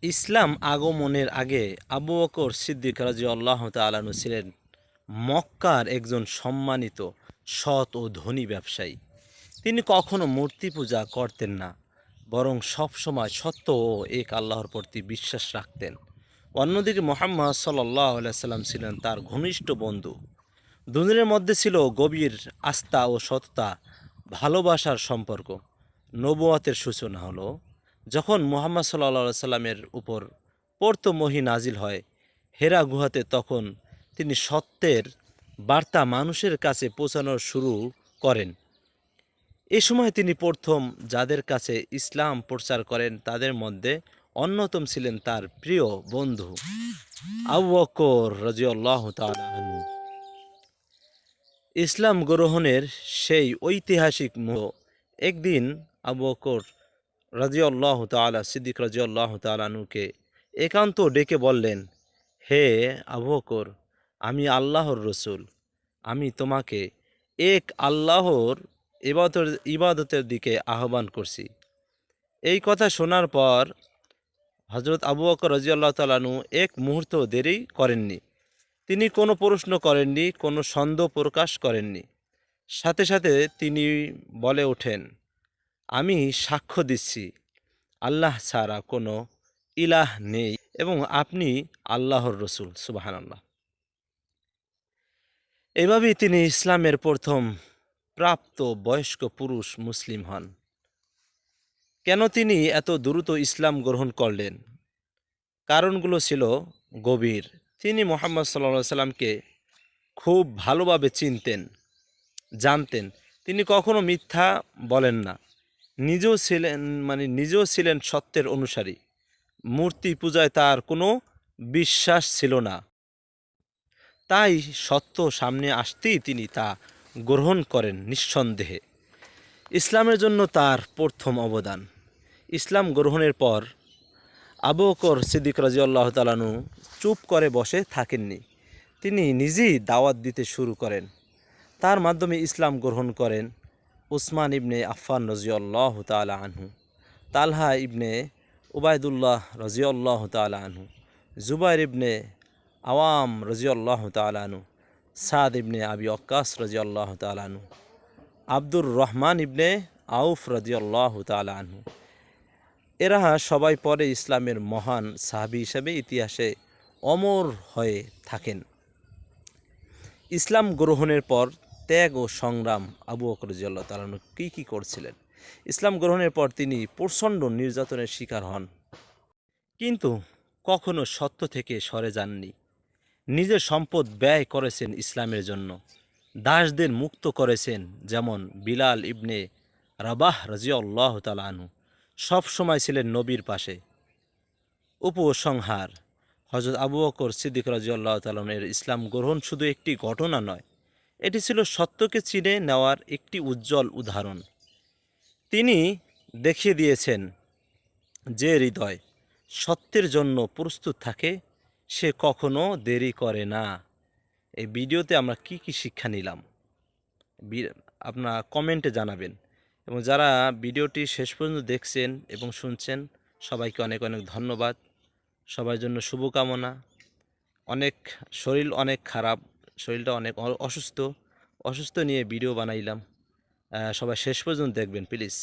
ইসলাম আগমনের আগে আবু বকর সিদ্দিক রাদিয়াল্লাহু তাআলা আনহু ছিলেন মক্কার একজন সম্মানিত, সৎ ও ধনী ব্যবসায়ী। তিনি কখনো মূর্তি পূজা করতেন না, বরং সবসময় সত্য ও এক আল্লাহর প্রতি বিশ্বাস রাখতেন। অন্যদিকে মুহাম্মদ সাল্লাল্লাহু আলাইহি সাল্লাম ছিলেন তার ঘনিষ্ঠ বন্ধু। দুজনের মধ্যে ছিল গভীর আস্থা ও সততা, ভালোবাসার সম্পর্ক। নবুয়তের সূচনা হলো যখন মুহাম্মদ সাল্লাল্লাহু সাল্লামের উপর প্রথম ওহী নাজিল হয় হেরা গুহাতে। তখন তিনি সত্যের বার্তা মানুষের কাছে পৌঁছানো শুরু করেন। এ সময় তিনি প্রথম যাদের কাছে ইসলাম প্রচার করেন তাদের মধ্যে অন্যতম ছিলেন তার প্রিয় বন্ধু আবু বকর রাদিয়াল্লাহু তাআলা আনহু। ইসলাম গ্রহণের সেই ঐতিহাসিক মুহূর্ত। একদিন আবু বকর রাদিয়াল্লাহু তাআলা সিদ্দিক রাদিয়াল্লাহু তাআলা আনহুকে একান্ত ডেকে বললেন, হে আবু বকর, আমি আল্লাহর রসুল। আমি তোমাকে এক আল্লাহর ইবাদতের দিকে আহ্বান করছি। এই কথা শোনার পর হজরত আবু বকর রাদিয়াল্লাহু তাআলা আনহু এক মুহূর্ত দেরি করেননি। তিনি কোনো প্রশ্ন করেননি, কোনো সন্দেহ প্রকাশ করেননি। সাথে সাথে তিনি বলে ওঠেন, আমি সাক্ষ্য দিচ্ছি আল্লাহ ছাড়া কোনো ইলাহ নেই এবং আপনি আল্লাহর রসুল। সুবহানাল্লাহ। এভাবেই তিনি ইসলামের প্রথম প্রাপ্ত বয়স্ক পুরুষ মুসলিম হন। কেন তিনি এত দ্রুত ইসলাম গ্রহণ করলেন? কারণগুলো ছিল গভীর। তিনি মুহাম্মদ সাল্লাল্লাহু আলাইহি সাল্লামকে খুব ভালোভাবে চিনতেন, জানতেন। তিনি কখনো মিথ্যা বলেন না। নিজেও ছিলেন সত্যের অনুসারী। মূর্তি পূজায় তার কোনো বিশ্বাস ছিল না। তাই সত্য সামনে আসতেই তিনি তা গ্রহণ করেন নিঃসন্দেহে। ইসলামের জন্য তার প্রথম অবদান। ইসলাম গ্রহণের পর আবু বকর সিদ্দিক রাদিয়াল্লাহু তাআলা আনহু চুপ করে বসে থাকেননি। তিনি নিজেই দাওয়াত দিতে শুরু করেন। তার মাধ্যমে ইসলাম গ্রহণ করেন উসমান ইবনে আফফান রাদিয়াল্লাহু তাআলা আনহু, তালহা ইবনে উবাইদুল্লাহ রাদিয়াল্লাহু তাআলা আনহু, জুবাইর ইবনে আওয়াম রাদিয়াল্লাহু তাআলা আনহু, সাদ ইবনে আবি ওয়াক্কাস রাদিয়াল্লাহু তাআলা আনহু, আব্দুর রহমান ইবনে আউফ রাদিয়াল্লাহু তাআলা আনহু। এরা সবাই পরে ইসলামের মহান সাহাবী হিসেবে ইতিহাসে অমর হয়ে থাকেন। ইসলাম গ্রহণের পর ত্যাগ ও সংগ্রাম। আবু বকর রাদিয়াল্লাহু তাআলা আনহু কী করছিলেন? ইসলাম গ্রহণের পর তিনি প্রচণ্ড নির্যাতনের শিকার হন, কিন্তু কখনো সত্য থেকে সরে যাননি। নিজের সম্পদ ব্যয় করেছেন ইসলামের জন্য। দাসদের মুক্ত করেছেন, যেমন বিলাল ইবনে রাবাহ রাদিয়াল্লাহু তাআলা আনহু। সব সময় ছিলেন নবীর পাশে। উপসংহার: হযরত আবু বকর সিদ্দিক রাদিয়াল্লাহু তাআলা এর ইসলাম গ্রহণ শুধু একটি ঘটনা নয়, এটি ছিল সত্যকে চিনে নেওয়ার একটি উজ্জ্বল উদাহরণ। তিনি দেখিয়ে দিয়েছেন যে হৃদয় সত্যের জন্য প্রস্তুত থাকে সে কখনো দেরি করে না। এই ভিডিওতে আমরা কি শিক্ষা নিলাম আপনারা কমেন্টে জানাবেন। এবং যারা ভিডিওটি শেষ পর্যন্ত দেখছেন এবং শুনছেন সবাইকে অনেক অনেক ধন্যবাদ। সবার জন্য শুভকামনা। শরীর অনেক খারাপ, শরীরটা অনেক অসুস্থ নিয়ে ভিডিও বানাইলাম। সবাই শেষ পর্যন্ত দেখবেন প্লিজ।